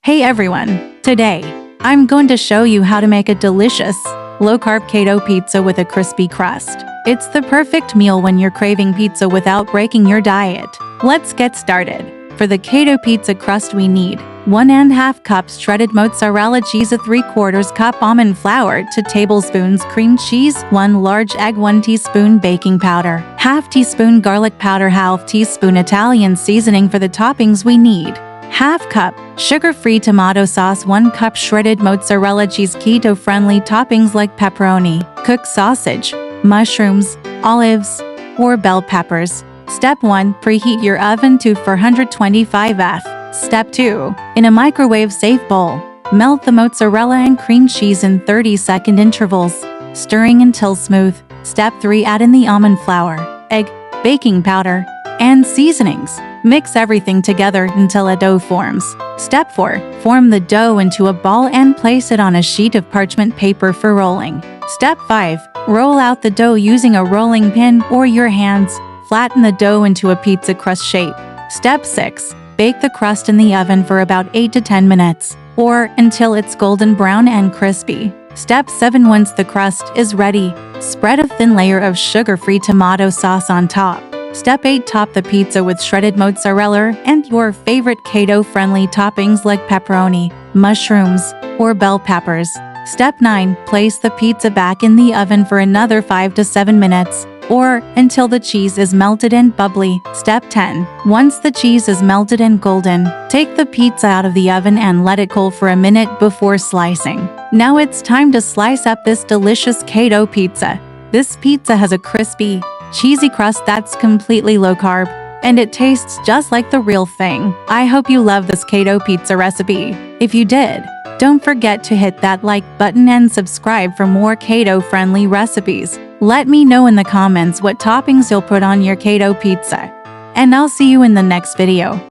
Hey everyone! Today, I'm going to show you how to make a delicious, low-carb keto pizza with a crispy crust. It's the perfect meal when you're craving pizza without breaking your diet. Let's get started. For the keto pizza crust we need 1½ cups shredded mozzarella cheese, a 3/4 cup almond flour, 2 tablespoons cream cheese, 1 large egg, 1 teaspoon baking powder, ½ teaspoon garlic powder, ½ teaspoon Italian seasoning. For the toppings we need ½ cup sugar-free tomato sauce, 1 cup shredded mozzarella cheese, keto-friendly toppings like pepperoni, cooked sausage, mushrooms, olives, or bell peppers. Step 1. Preheat your oven to 425 F. Step 2. In a microwave-safe bowl, melt the mozzarella and cream cheese in 30-second intervals, stirring until smooth. Step 3. Add in the almond flour, egg, baking powder, and seasonings. Mix everything together until a dough forms. Step 4. Form the dough into a ball and place it on a sheet of parchment paper for rolling. Step 5. Roll out the dough using a rolling pin or your hands. Flatten the dough into a pizza crust shape. Step 6. Bake the crust in the oven for about 8 to 10 minutes, or until it's golden brown and crispy. Step 7. Once the crust is ready, spread a thin layer of sugar-free tomato sauce on top. Step 8. Top the pizza with shredded mozzarella and your favorite keto-friendly toppings like pepperoni, mushrooms, or bell peppers. Step 9. Place the pizza back in the oven for another 5 to 7 minutes, or until the cheese is melted and bubbly. Step 10. Once the cheese is melted and golden, take the pizza out of the oven and let it cool for a minute before slicing. Now it's time to slice up this delicious keto pizza. This pizza has a crispy, cheesy crust that's completely low-carb, and it tastes just like the real thing. I hope you love this keto pizza recipe. If you did, don't forget to hit that like button and subscribe for more keto-friendly recipes. Let me know in the comments what toppings you'll put on your keto pizza. And I'll see you in the next video.